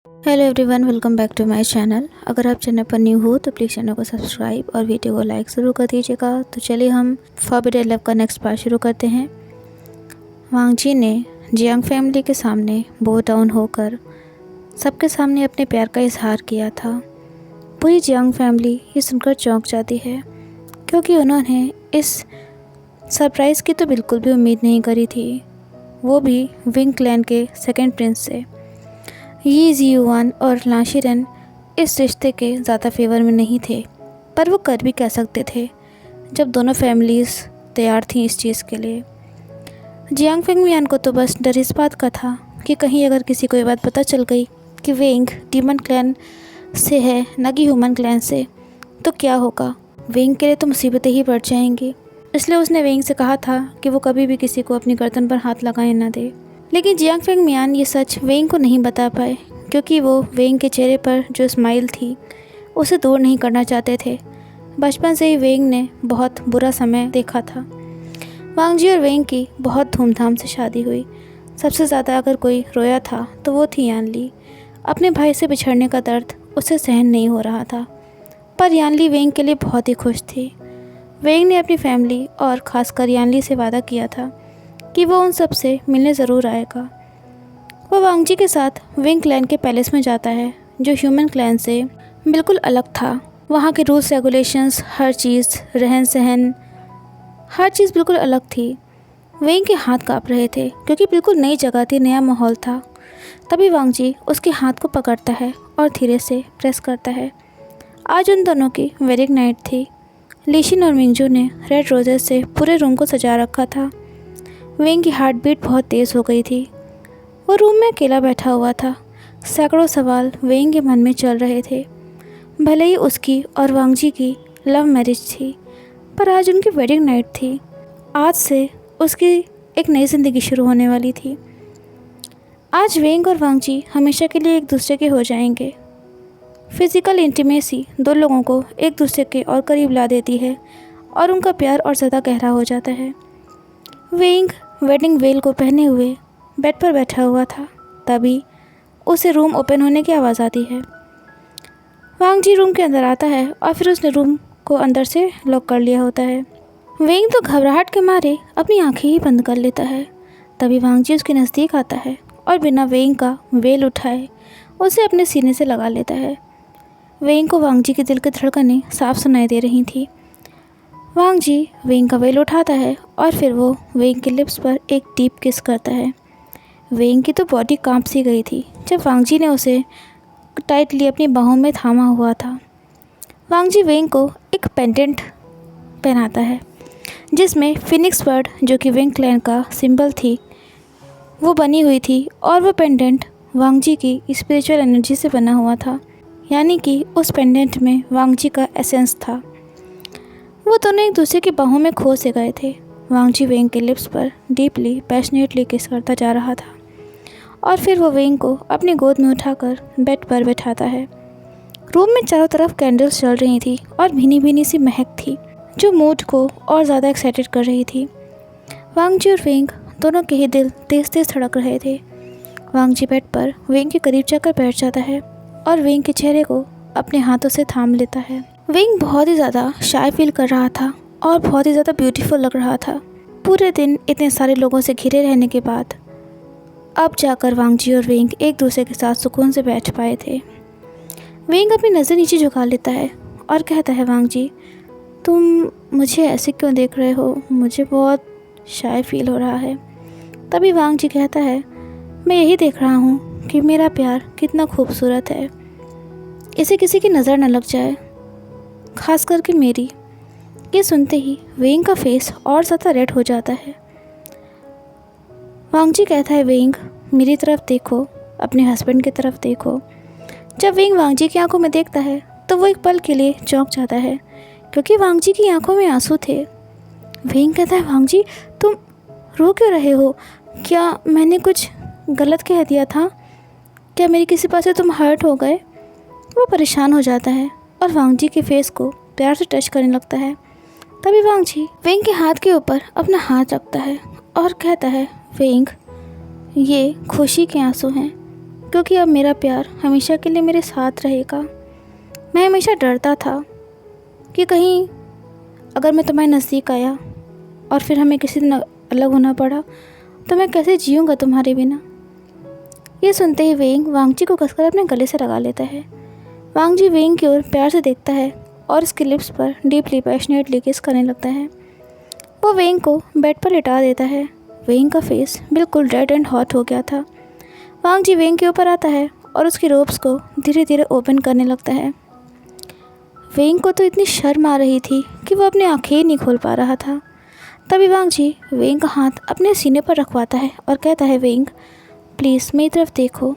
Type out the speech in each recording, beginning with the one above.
Hello everyone, welcome back to my channel. अगर आप channel पर न्यू हो तो प्लीज़ चैनल को सब्सक्राइब और वीडियो को लाइक ज़रूर कर दीजिएगा। तो चलिए हम फॉरबिडन लव का नेक्स्ट पार्ट शुरू करते हैं। वांग जी ने जियांग फैमिली के सामने बो डाउन होकर सबके सामने अपने प्यार का इजहार किया था। पूरी जियांग फैमिली ये सुनकर चौंक जाती है, क्योंकि उन्होंने इस सरप्राइज़ की तो बिल्कुल भी उम्मीद नहीं करी थी, वो भी विंग क्लैन के सेकेंड प्रिंस से। यी जियुआन और लाशिरन इस रिश्ते के ज़्यादा फेवर में नहीं थे, पर वो कर भी कह सकते थे जब दोनों फैमिलीज़ तैयार थीं इस चीज़ के लिए। जियांग फेंगमियान को तो बस डर इस बात का था कि कहीं अगर किसी को ये बात पता चल गई कि वेंग डीमन क्लैन से है न कि ह्यूमन क्लैन से, तो क्या होगा। वेंग के लिए तो मुसीबतें ही बढ़ जाएंगी। इसलिए उसने वेंग से कहा था कि वो कभी भी किसी को अपनी गर्दन पर हाथ लगाए न दे। लेकिन जियांग फेंगमियान ये सच वेंग को नहीं बता पाए, क्योंकि वो वेंग के चेहरे पर जो स्माइल थी उसे दूर नहीं करना चाहते थे। बचपन से ही वेंग ने बहुत बुरा समय देखा था। वांग जी और वेंग की बहुत धूमधाम से शादी हुई। सबसे ज़्यादा अगर कोई रोया था तो वो थी यानली। अपने भाई से बिछड़ने का दर्द उसे सहन नहीं हो रहा था, पर यानली वेंग के लिए बहुत ही खुश थी। वेंग ने अपनी फैमिली और ख़ासकर यानली से वादा किया था कि वो उन सब से मिलने ज़रूर आएगा। वो वांग जी के साथ विंग क्लैन के पैलेस में जाता है, जो ह्यूमन क्लैन से बिल्कुल अलग था। वहाँ के रूल्स रेगुलेशंस, हर चीज़, रहन सहन, हर चीज़ बिल्कुल अलग थी। वेंग के हाथ काँप रहे थे, क्योंकि बिल्कुल नई जगह थी, नया माहौल था। तभी वांग जी उसके हाथ को पकड़ता है और धीरे से प्रेस करता है। आज उन दोनों की वेडिंग नाइट थी। लीशिन और मिंजू ने रेड रोजेस से पूरे रूम को सजा रखा था। वेंग की हार्ट बीट बहुत तेज़ हो गई थी। वो रूम में अकेला बैठा हुआ था। सैकड़ों सवाल वेंग के मन में चल रहे थे। भले ही उसकी और वांग जी की लव मैरिज थी, पर आज उनकी वेडिंग नाइट थी। आज से उसकी एक नई ज़िंदगी शुरू होने वाली थी। आज वेंग और वांग जी हमेशा के लिए एक दूसरे के हो जाएंगे। फिज़िकल इंटीमेसी दो लोगों को एक दूसरे के और करीब ला देती है और उनका प्यार और ज़्यादा गहरा हो जाता है। वेंग वेडिंग वेल को पहने हुए बेड पर बैठा हुआ था। तभी उसे रूम ओपन होने की आवाज़ आती है। वांग जी रूम के अंदर आता है और फिर उसने रूम को अंदर से लॉक कर लिया होता है। वेंग तो घबराहट के मारे अपनी आंखें ही बंद कर लेता है। तभी वांग जी उसके नज़दीक आता है और बिना वेंग का वेल उठाए उसे अपने सीने से लगा लेता है। वेंग को वांग जी के दिल की धड़कनें साफ सुनाई दे रही थी। वांग जी वेंग का वेल उठाता है और फिर वो वेंग के लिप्स पर एक डीप किस करता है। वेंग की तो बॉडी कांप सी गई थी जब वांग जी ने उसे टाइटली अपनी बाहों में थामा हुआ था। वांग जी वेंग को एक पेंडेंट पहनाता है, जिसमें फिनिक्स बर्ड, जो कि विंग क्लैन का सिंबल थी, वो बनी हुई थी। और वो पेंडेंट वांग जी की स्पिरिचुअल एनर्जी से बना हुआ था, यानी कि उस पेंडेंट में वांग जी का एसेंस था। वो दोनों एक दूसरे की बाहों में खो से गए थे। वांग जी वेंग के लिप्स पर डीपली पैशनेटली किस करता जा रहा था और फिर वो वेंग को अपनी गोद में उठाकर बेड पर बैठाता है। रूम में चारों तरफ कैंडल्स जल रही थी और भीनी भीनी सी महक थी, जो मूड को और ज़्यादा एक्साइटेड कर रही थी। वांग जी और वेंग दोनों के ही दिल तेज़ तेज़ धड़क रहे थे। वांग जी बेड पर वेंग के करीब जाकर बैठ जाता है और वेंग के चेहरे को अपने हाथों से थाम लेता है। वेंग बहुत ही ज़्यादा शाय फील कर रहा था और बहुत ही ज़्यादा ब्यूटीफुल लग रहा था। पूरे दिन इतने सारे लोगों से घिरे रहने के बाद अब जाकर वांग जी और वेंग एक दूसरे के साथ सुकून से बैठ पाए थे। वेंग अपनी नज़र नीचे झुका लेता है और कहता है, वांग जी, तुम मुझे ऐसे क्यों देख रहे हो? मुझे बहुत शाय फील हो रहा है। तभी वांग जी कहता है, मैं यही देख रहा हूँ कि मेरा प्यार कितना खूबसूरत है, इसे किसी की नज़र न लग जाए, खास करके मेरी। ये सुनते ही वेंग का फेस और ज़्यादा रेड हो जाता है। वांग जी कहता है, वेंग, मेरी तरफ देखो, अपने हस्बैंड की तरफ देखो। जब वेंग वांग जी की आंखों में देखता है तो वो एक पल के लिए चौंक जाता है, क्योंकि वांग जी की आंखों में आंसू थे। वेंग कहता है, वांग जी, तुम रो क्यों रहे हो? क्या मैंने कुछ गलत कह दिया था? क्या मेरी किसी बात से तुम हर्ट हो गए? वो परेशान हो जाता है और वांग जी के फेस को प्यार से टच करने लगता है। तभी वांग जी वेंग के हाथ के ऊपर अपना हाथ रखता है और कहता है, वेंग, ये खुशी के आंसू हैं, क्योंकि अब मेरा प्यार हमेशा के लिए मेरे साथ रहेगा। मैं हमेशा डरता था कि कहीं अगर मैं तुम्हारे नज़दीक आया और फिर हमें किसी दिन अलग होना पड़ा तो मैं कैसे जीऊँगा तुम्हारे बिना। ये सुनते ही वेंग वांगजी को कसकर अपने गले से लगा लेता है। वांगजी वेंग की ओर प्यार से देखता है और उसके लिप्स पर डीपली पैशनेटली किस करने लगता है। वो वेंग को बेड पर लिटा देता है। वेंग का फेस बिल्कुल रेड एंड हॉट हो गया था। वांगजी वेंग के ऊपर आता है और उसकी रोब्स को धीरे धीरे ओपन करने लगता है। वेंग को तो इतनी शर्म आ रही थी कि वो अपनी आँखें ही नहीं खोल पा रहा था। तभी वांगजी वेंग का हाथ अपने सीने पर रखवाता है और कहता है, वेंग प्लीज़ मेरी तरफ देखो।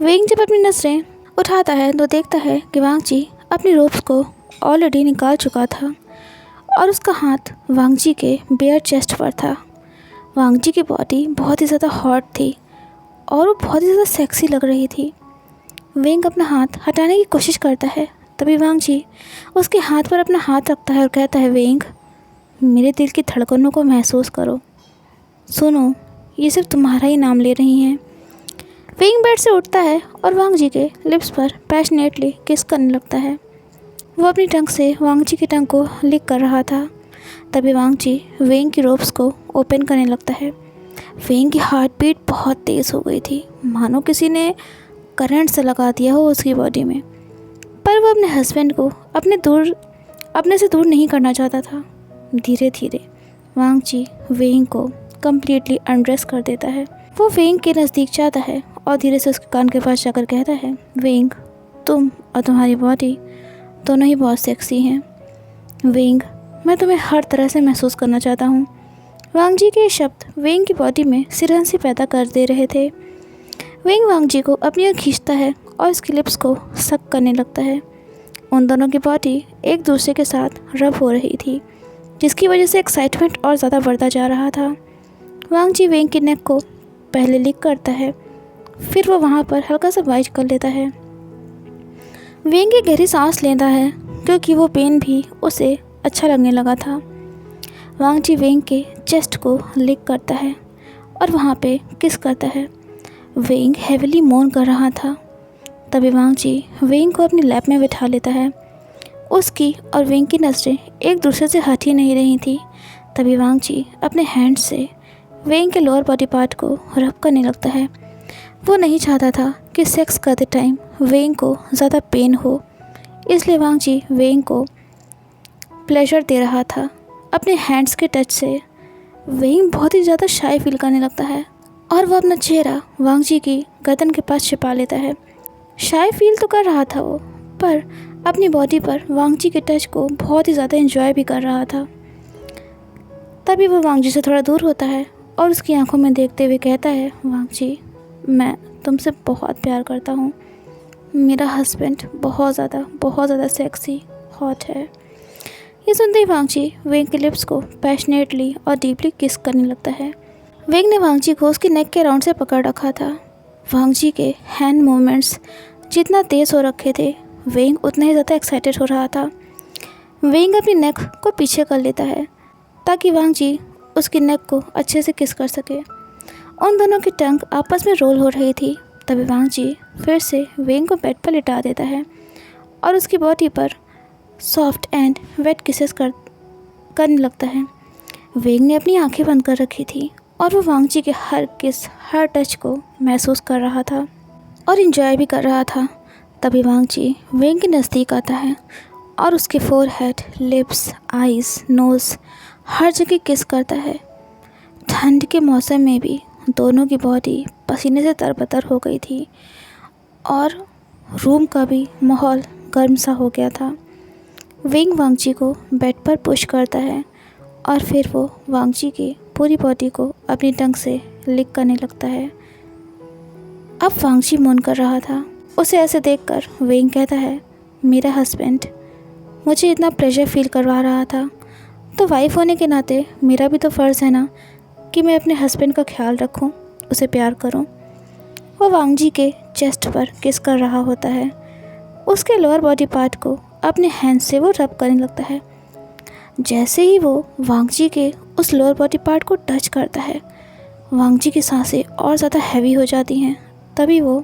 वेंग जब अपनी नज़रें उठाता है तो देखता है कि वांगजी अपनी रोब्स को ऑलरेडी निकाल चुका था और उसका हाथ वांगजी के बेयर चेस्ट पर था। वांगजी की बॉडी बहुत ही ज़्यादा हॉट थी और वो बहुत ही ज़्यादा सेक्सी लग रही थी। वेंग अपना हाथ हटाने की कोशिश करता है। तभी वांगजी उसके हाथ पर अपना हाथ रखता है और कहता है, वेंग मेरे दिल की धड़कनों को महसूस करो, सुनो ये सिर्फ तुम्हारा ही नाम ले रही हैं। वेंग बेड से उठता है और वांगजी के लिप्स पर पैशनेटली किस करने लगता है। वो अपनी टंग से वांगजी की टंग को लिक कर रहा था। तभी वांगजी वेंग की रोब्स को ओपन करने लगता है। वेंग की हार्ट बीट बहुत तेज़ हो गई थी, मानो किसी ने करंट से लगा दिया हो उसकी बॉडी में। पर वो अपने हस्बैंड को अपने से दूर नहीं करना चाहता था। धीरे धीरे वांगजी वेंग को कम्प्लीटली अनड्रेस कर देता है। वो वेंग के नज़दीक जाता है और धीरे से उसके कान के पास जाकर कहता है, वेंग तुम और तुम्हारी बॉडी दोनों ही बहुत सेक्सी हैं। वेंग मैं तुम्हें हर तरह से महसूस करना चाहता हूँ। वांगजी के शब्द वेंग की बॉडी में सिरहंसी पैदा कर दे रहे थे। वेंग वांगजी को अपनी ओर खींचता है और उसके लिप्स को सक करने लगता है। उन दोनों की बॉडी एक दूसरे के साथ रब हो रही थी, जिसकी वजह से एक्साइटमेंट और ज़्यादा बढ़ता जा रहा था। वांगजी वेंग की नेक को पहले लिक करता है, फिर वो वहाँ पर हल्का सा बाइट कर लेता है। वेंग एक गहरी सांस लेता है क्योंकि वो पेन भी उसे अच्छा लगने लगा था। वांगजी वेंग के चेस्ट को लिक करता है और वहाँ पे किस करता है। वेंग हेविली मोन कर रहा था। तभी वांगजी वेंग को अपनी लैप में बिठा लेता है। उसकी और वेंग की नज़रें एक दूसरे से हट ही नहीं रही थी। तभी वांगजी अपने हैंड से वेंग के लोअर बॉडी पार्ट को रब करने लगता है। वो नहीं चाहता था कि सेक्स करते टाइम वेंग को ज़्यादा पेन हो, इसलिए वांगजी वेंग को प्लेजर दे रहा था अपने हैंड्स के टच से। वेंग बहुत ही ज़्यादा शाय फील करने लगता है और वह अपना चेहरा वांगजी की गर्दन के पास छिपा लेता है। शाय फील तो कर रहा था वो, पर अपनी बॉडी पर वांगजी के टच को बहुत ही ज़्यादा एंजॉय भी कर रहा था। तभी वो वांगजी से थोड़ा दूर होता है और उसकी आंखों में देखते हुए कहता है, वांगजी मैं तुमसे बहुत प्यार करता हूँ। मेरा हस्बैंड बहुत ज़्यादा सेक्सी हॉट है। ये सुनते ही वांगजी वेंग के लिप्स को पैशनेटली और डीपली किस करने लगता है। वेंग ने वांगजी को उसकी नेक के राउंड से पकड़ रखा था। वांगजी के हैंड मूवमेंट्स जितना तेज़ हो रखे थे, वेंग उतना ही ज़्यादा एक्साइटेड हो रहा था। वेंग अपनी नेक को पीछे कर लेता है ताकि वांगजी उसकी नेक को अच्छे से किस कर सके। उन दोनों की टंग आपस में रोल हो रही थी। तभी वांगजी फिर से वेंग को बेड पर लिटा देता है और उसकी बॉडी पर सॉफ्ट एंड वेट किसेस करने लगता है। वेंग ने अपनी आंखें बंद कर रखी थी और वो वांगजी के हर किस, हर टच को महसूस कर रहा था और इन्जॉय भी कर रहा था। तभी वांगजी वेंग के नज़दीक आता है और उसके फोरहेड, लिप्स, आइज़, नोज़ हर जगह किस करता है। ठंड के मौसम में भी दोनों की बॉडी पसीने से तरबतर हो गई थी और रूम का भी माहौल गर्म सा हो गया था। वेंग वांगजी को बेड पर पुश करता है और फिर वो वांगजी की पूरी बॉडी को अपनी टंग से लिक करने लगता है। अब वांगजी मौन कर रहा था। उसे ऐसे देखकर वेंग कहता है, मेरा हस्बैंड मुझे इतना प्रेशर फील करवा रहा था, तो वाइफ होने के नाते मेरा भी तो फ़र्ज़ है ना कि मैं अपने हस्बैंड का ख्याल रखूं, उसे प्यार करूं। वो वांगजी के चेस्ट पर किस कर रहा होता है। उसके लोअर बॉडी पार्ट को अपने हैंड से वो रब करने लगता है। जैसे ही वो वांगजी के उस लोअर बॉडी पार्ट को टच करता है, वांगजी की सांसें और ज़्यादा हैवी हो जाती हैं तभी वो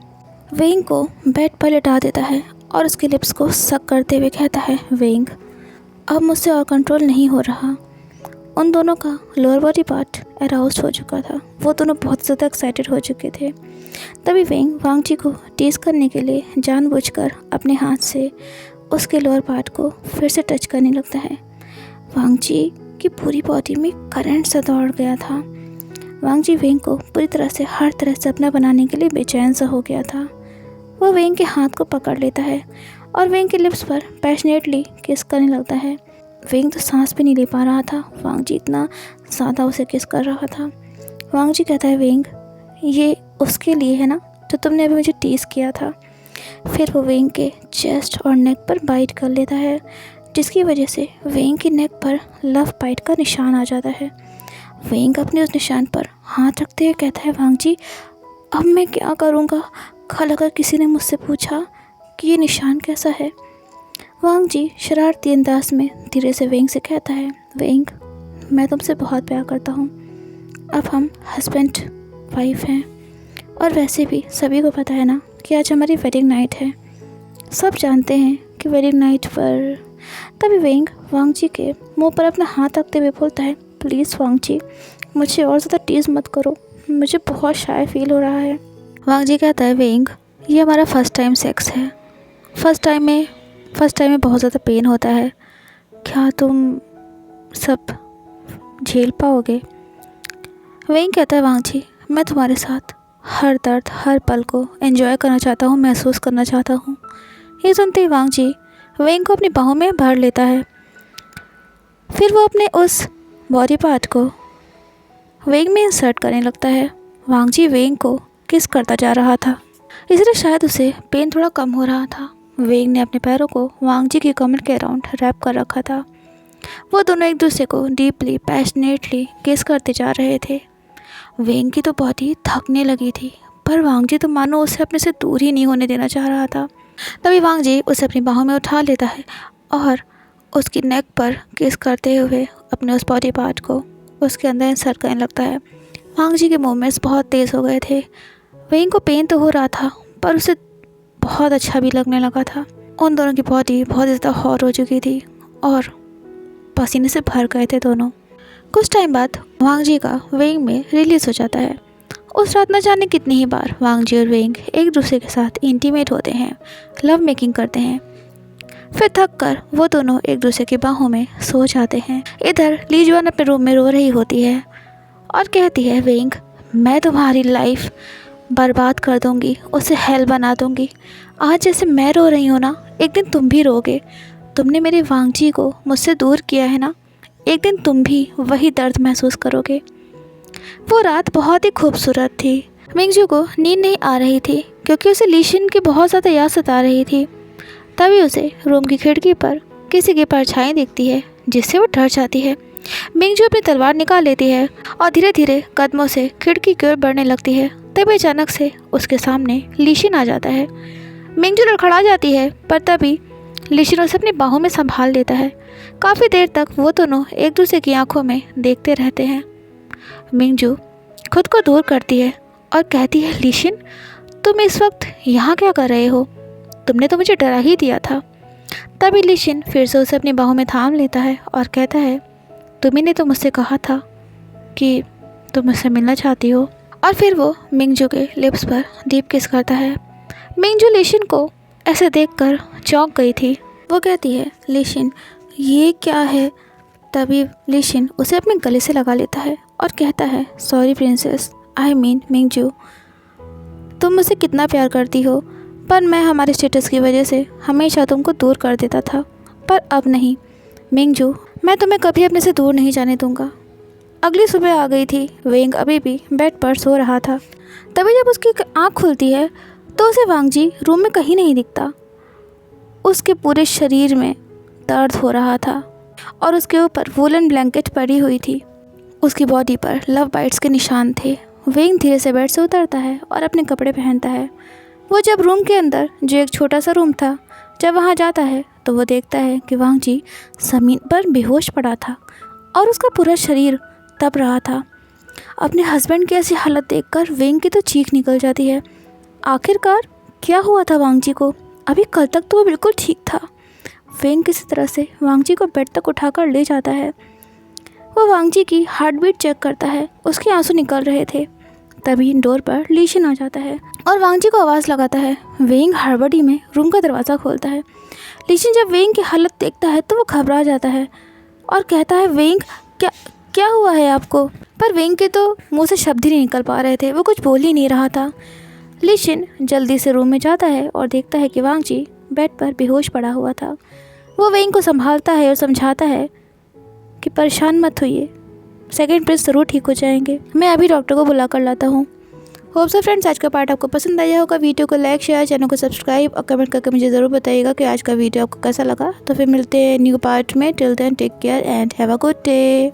वेंग को बेड पर लेटा देता है और उसके लिप्स को सक करते हुए कहता है, वेंग अब मुझसे और कंट्रोल नहीं हो रहा। उन दोनों का लोअर बॉडी पार्ट अराउज्ड हो चुका था। वो दोनों बहुत ज़्यादा एक्साइटेड हो चुके थे। तभी वेंग वांग जी को टीज करने के लिए जानबूझकर अपने हाथ से उसके लोअर पार्ट को फिर से टच करने लगता है। वांग जी की पूरी बॉडी में करंट सा दौड़ गया था। वांग जी वेंग को पूरी तरह से हर तरह से अपना बनाने के लिए बेचैन सा हो गया था। वो वेंग के हाथ को पकड़ लेता है और वेंग के लिप्स पर पैशनेटली किस करने लगता है। वेंग तो सांस भी नहीं ले पा रहा था, वांग जी इतना ज़्यादा उसे किस कर रहा था। वांग जी कहता है, वेंग ये उसके लिए है ना जो तुमने अभी मुझे टीज़ किया था। फिर वो वेंग के चेस्ट और नेक पर बाइट कर लेता है, जिसकी वजह से वेंग की नेक पर लव बाइट का निशान आ जाता है। वेंग अपने उस निशान पर हाथ रखते हुए कहता है, वांग जी अब मैं क्या करूँगा? कल अगर किसी ने मुझसे पूछा कि ये निशान कैसा है। वांग जी शरारती अंदाज में धीरे से वेंग से कहता है, वेंग मैं तुमसे बहुत प्यार करता हूँ। अब हम हस्बैंड वाइफ हैं और वैसे भी सभी को पता है ना कि आज हमारी वेडिंग नाइट है। सब जानते हैं कि वेडिंग नाइट पर। तभी वेंग वांग जी के मुंह पर अपना हाथ रखते हुए बोलता है, प्लीज़ वांग जी मुझे और ज़्यादा टीज़ मत करो, मुझे बहुत शाय फील हो रहा है। वांग जी कहता है, वेंग ये हमारा फर्स्ट टाइम सेक्स है। फर्स्ट टाइम में बहुत ज़्यादा पेन होता है। क्या तुम सब झेल पाओगे? वेंग कहता है, वांग जी मैं तुम्हारे साथ हर दर्द हर पल को एंजॉय करना चाहता हूँ, महसूस करना चाहता हूँ। ये सुनते ही वांग जी वेंग को अपनी बाहों में भर लेता है। फिर वो अपने उस बॉडी पार्ट को वेंग में इंसर्ट करने लगता है। वांग जी वेंग को किस करता जा रहा था, इसलिए शायद उसे पेन थोड़ा कम हो रहा था। वेंग ने अपने पैरों को वांग जी की कमर के अराउंड रैप कर रखा था। वो दोनों एक दूसरे को डीपली पैशनेटली किस करते जा रहे थे। वेंग की तो बॉडी थकने लगी थी, पर वांग जी तो मानो उसे अपने से दूर ही नहीं होने देना चाह रहा था। तभी वांग जी उसे अपनी बाहों में उठा लेता है और उसकी नेक पर किस करते हुए अपने उस बॉडी पार्ट को उसके अंदर इंसर्ट करने लगता है। वांग जी के मूवमेंट्स बहुत तेज़ हो गए थे। वेंग को पेन तो हो रहा था, पर उसे बहुत अच्छा भी लगने लगा था। उन दोनों की बॉडी बहुत ज़्यादा हॉट हो चुकी थी और पसीने से भर गए थे दोनों। कुछ टाइम बाद वांग जी का वेंग में रिलीज़ हो जाता है। उस रात न जाने कितनी ही बार वांग जी और वेंग एक दूसरे के साथ इंटीमेट होते हैं, लव मेकिंग करते हैं। फिर थक कर वो दोनों एक दूसरे की बाहों में सो जाते हैं। इधर ली जुआन अपने रूम में रो रही होती है और कहती है, वेंग मैं तुम्हारी लाइफ बर्बाद कर दूंगी, उसे हेल बना दूंगी। आज जैसे मैं रो रही हूँ ना, एक दिन तुम भी रोगे। तुमने मेरे वांग जी को मुझसे दूर किया है ना, एक दिन तुम भी वही दर्द महसूस करोगे। वो रात बहुत ही खूबसूरत थी। मिंगजू को नींद नहीं आ रही थी क्योंकि उसे लीशिन की बहुत ज़्यादा याद सता रही थी। तभी उसे रूम की खिड़की पर किसी की परछाई दिखती है, जिससे वो डर जाती है। मिंगजू अपनी तलवार निकाल लेती है और धीरे धीरे कदमों से खिड़की की ओर बढ़ने लगती है। तभी अचानक से उसके सामने लीशिन आ जाता है। मिंगजू लड़खड़ा जाती है, पर तभी लीशिन उसे अपनी बाहों में संभाल लेता है। काफ़ी देर तक वो दोनों एक दूसरे की आंखों में देखते रहते हैं। मिंगजू खुद को दूर करती है और कहती है, लीशिन तुम इस वक्त यहाँ क्या कर रहे हो? तुमने तो मुझे डरा ही दिया था। तभी लीशिन फिर से उसे अपनी बाहों में थाम लेता है और कहता है, तुम्ही ने तो मुझसे कहा था कि तुम मुझसे मिलना चाहती हो। और फिर वो मिंगजू के लिप्स पर डीप किस करता है। मिंगजू लीशिन को ऐसे देखकर चौंक गई थी। वो कहती है, लीशिन ये क्या है? तभी लीशिन उसे अपने गले से लगा लेता है और कहता है, सॉरी प्रिंसेस, आई मीन मिंगजू, तुम मुझसे कितना प्यार करती हो, पर मैं हमारे स्टेटस की वजह से हमेशा तुमको दूर कर देता था, पर अब नहीं। मिंगजू मैं तुम्हें कभी अपने से दूर नहीं जाने दूंगा। अगली सुबह आ गई थी। वेंग अभी भी बेड पर सो रहा था। तभी जब उसकी आँख खुलती है तो उसे वांग जी रूम में कहीं नहीं दिखता। उसके पूरे शरीर में दर्द हो रहा था और उसके ऊपर वूलन ब्लैंकेट पड़ी हुई थी। उसकी बॉडी पर लव बाइट्स के निशान थे। वेंग धीरे से बेड से उतरता है और अपने कपड़े पहनता है। वो जब रूम के अंदर, जो एक छोटा सा रूम था, जब वहाँ जाता है तो वो देखता है कि वांग जी ज़मीन पर बेहोश पड़ा था और उसका पूरा शरीर तप रहा था। अपने हस्बैंड की ऐसी हालत देखकर वेंग की तो चीख निकल जाती है। आखिरकार क्या हुआ था वांग जी को? अभी कल तक तो वो बिल्कुल ठीक था। वेंग किसी तरह से वांग जी को बेड तक उठाकर ले जाता है। वो वांग जी की हार्ट बीट चेक करता है, उसके आंसू निकल रहे थे। तभी डोर पर लीशन आ जाता है और वांग जी को आवाज़ लगाता है। वेंग हड़बड़ी में रूम का दरवाज़ा खोलता है। लीशन जब वेंग की हालत देखता है तो वो घबरा जाता है और कहता है, वेंग क्या क्या हुआ है आपको? पर वेंग के तो मुंह से शब्द ही नहीं निकल पा रहे थे, वो कुछ बोल ही नहीं रहा था। लीशन जल्दी से रूम में जाता है और देखता है कि वांग जी बेड पर बेहोश पड़ा हुआ था। वो वेंग को संभालता है और समझाता है कि परेशान मत होइए, सेकंड प्रिंस ज़रूर ठीक हो जाएंगे। मैं अभी डॉक्टर को बुला कर लाता हूँ। होप सो फ्रेंड्स, आज का पार्ट आपको पसंद आया होगा। वीडियो को लाइक, शेयर, चैनल को सब्सक्राइब और कमेंट करके मुझे ज़रूर बताइएगा कि आज का वीडियो आपको कैसा लगा। तो फिर मिलते हैं न्यू पार्ट में। Till then take care and have a good day.